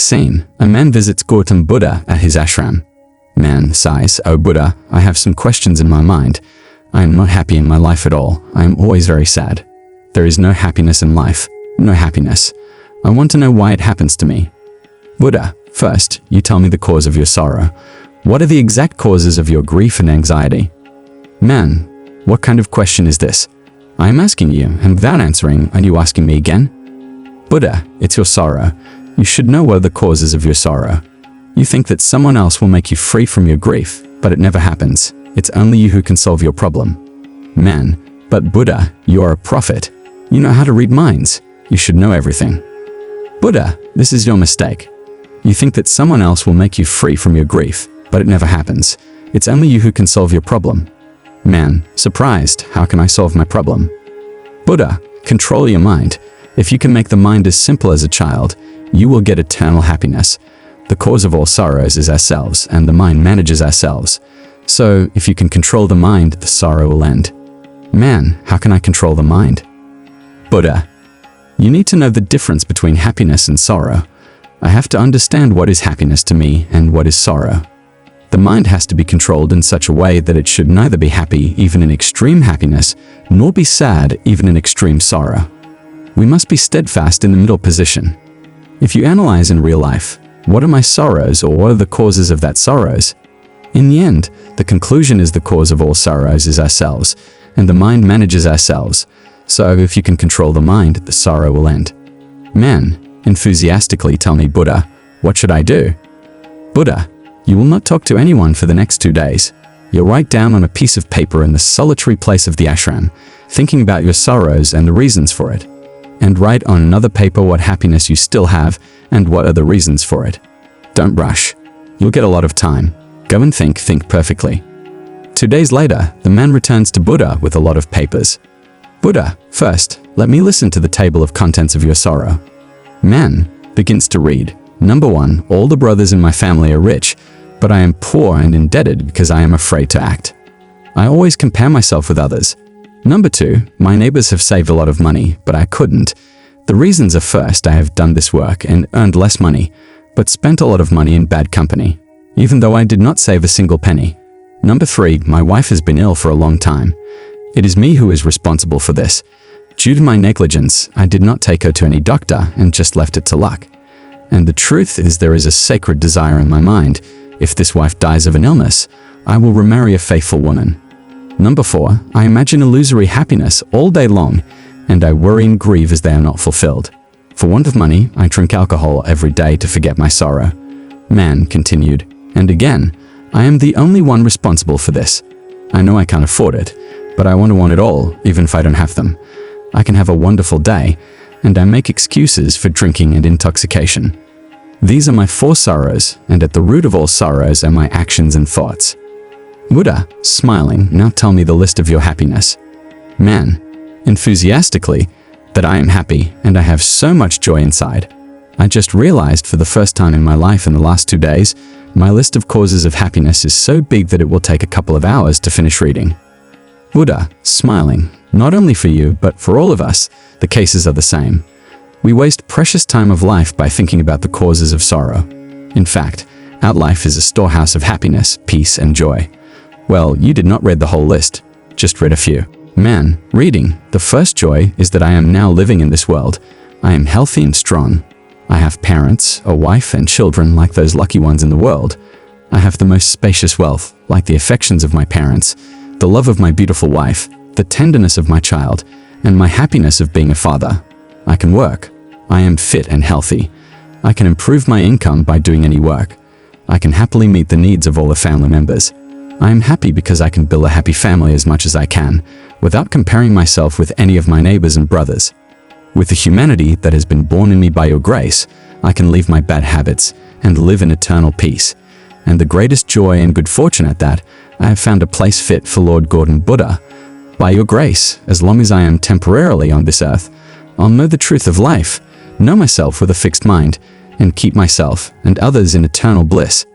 Scene. A man visits Gautam Buddha at his ashram. Man sighs, "Oh Buddha, I have some questions in my mind. I am not happy in my life at all. I am always very sad. There is no happiness in life. No happiness. I want to know why it happens to me." Buddha, first, you tell me the cause of your sorrow. What are the exact causes of your grief and anxiety? Man, what kind of question is this? I am asking you, and without answering, are you asking me again? Buddha, it's your sorrow. You should know what are the causes of your sorrow. You think that someone else will make you free from your grief, but it never happens. It's only you who can solve your problem. Man, but Buddha, you are a prophet. You know how to read minds. You should know everything. Buddha, this is your mistake. You think that someone else will make you free from your grief, but it never happens. It's only you who can solve your problem. Man, surprised, how can I solve my problem? Buddha, control your mind. If you can make the mind as simple as a child, you will get eternal happiness. The cause of all sorrows is ourselves, and the mind manages ourselves. So, if you can control the mind, the sorrow will end. Man, how can I control the mind? Buddha, you need to know the difference between happiness and sorrow. I have to understand what is happiness to me and what is sorrow. The mind has to be controlled in such a way that it should neither be happy, even in extreme happiness, nor be sad, even in extreme sorrow. We must be steadfast in the middle position. If you analyze in real life, what are my sorrows or what are the causes of that sorrows? In the end, the conclusion is the cause of all sorrows is ourselves, and the mind manages ourselves. So if you can control the mind, the sorrow will end. Man, enthusiastically tell me, Buddha, what should I do? Buddha, you will not talk to anyone for the next 2 days. You'll write down on a piece of paper in the solitary place of the ashram, thinking about your sorrows and the reasons for it. And write on another paper what happiness you still have and what are the reasons for it. Don't rush. You'll get a lot of time. Go and think perfectly. 2 days later, the man returns to Buddha with a lot of papers. Buddha, first, let me listen to the table of contents of your sorrow. Man begins to read. Number 1, all the brothers in my family are rich, but I am poor and indebted because I am afraid to act. I always compare myself with others. Number 2, my neighbors have saved a lot of money, but I couldn't. The reasons are, first, I have done this work and earned less money, but spent a lot of money in bad company, even though I did not save a single penny. Number 3, my wife has been ill for a long time. It is me who is responsible for this. Due to my negligence, I did not take her to any doctor and just left it to luck. And the truth is there is a sacred desire in my mind. If this wife dies of an illness, I will remarry a faithful woman. Number 4, I imagine illusory happiness all day long, and I worry and grieve as they are not fulfilled. For want of money, I drink alcohol every day to forget my sorrow. Man continued, and again, I am the only one responsible for this. I know I can't afford it, but I want it all, even if I don't have them. I can have a wonderful day, and I make excuses for drinking and intoxication. These are my 4 sorrows, and at the root of all sorrows are my actions and thoughts. Buddha, smiling, now tell me the list of your happiness. Man, enthusiastically, that I am happy and I have so much joy inside. I just realized for the first time in my life in the last 2 days, my list of causes of happiness is so big that it will take a couple of hours to finish reading. Buddha, smiling, not only for you, but for all of us, the cases are the same. We waste precious time of life by thinking about the causes of sorrow. In fact, our life is a storehouse of happiness, peace, and joy. Well, you did not read the whole list, just read a few. Man, reading, the first joy is that I am now living in this world. I am healthy and strong. I have parents, a wife, and children like those lucky ones in the world. I have the most spacious wealth, like the affections of my parents, the love of my beautiful wife, the tenderness of my child, and my happiness of being a father. I can work. I am fit and healthy. I can improve my income by doing any work. I can happily meet the needs of all the family members. I am happy because I can build a happy family as much as I can, without comparing myself with any of my neighbors and brothers. With the humanity that has been born in me by your grace, I can leave my bad habits and live in eternal peace. And the greatest joy and good fortune at that, I have found a place fit for Lord Gautam Buddha. By your grace, as long as I am temporarily on this earth, I'll know the truth of life, know myself with a fixed mind, and keep myself and others in eternal bliss.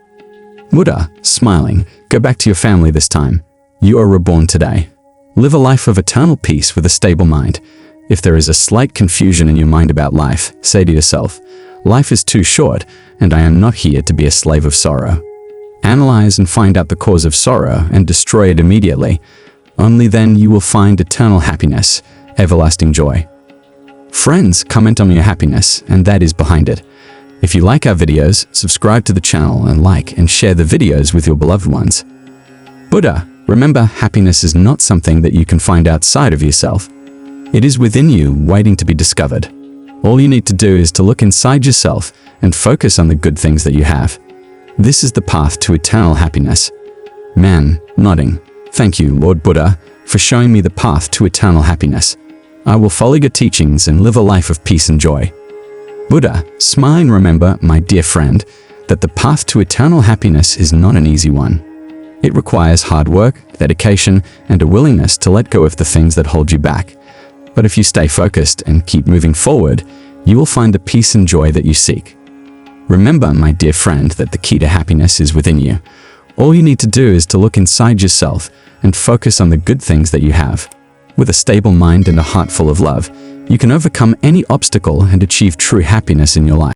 Buddha, smiling, go back to your family this time. You are reborn today. Live a life of eternal peace with a stable mind. If there is a slight confusion in your mind about life, say to yourself, life is too short, and I am not here to be a slave of sorrow. Analyze and find out the cause of sorrow and destroy it immediately. Only then you will find eternal happiness, everlasting joy. Friends, comment on your happiness, and that is behind it. If you like our videos, subscribe to the channel and like and share the videos with your beloved ones. Buddha, remember, happiness is not something that you can find outside of yourself. It is within you, waiting to be discovered. All you need to do is to look inside yourself and focus on the good things that you have. This is the path to eternal happiness. Man, nodding. Thank you, Lord Buddha, for showing me the path to eternal happiness. I will follow your teachings and live a life of peace and joy. Buddha, smile and remember, my dear friend, that the path to eternal happiness is not an easy one. It requires hard work, dedication, and a willingness to let go of the things that hold you back. But if you stay focused and keep moving forward, you will find the peace and joy that you seek. Remember, my dear friend, that the key to happiness is within you. All you need to do is to look inside yourself and focus on the good things that you have. With a stable mind and a heart full of love, you can overcome any obstacle and achieve true happiness in your life.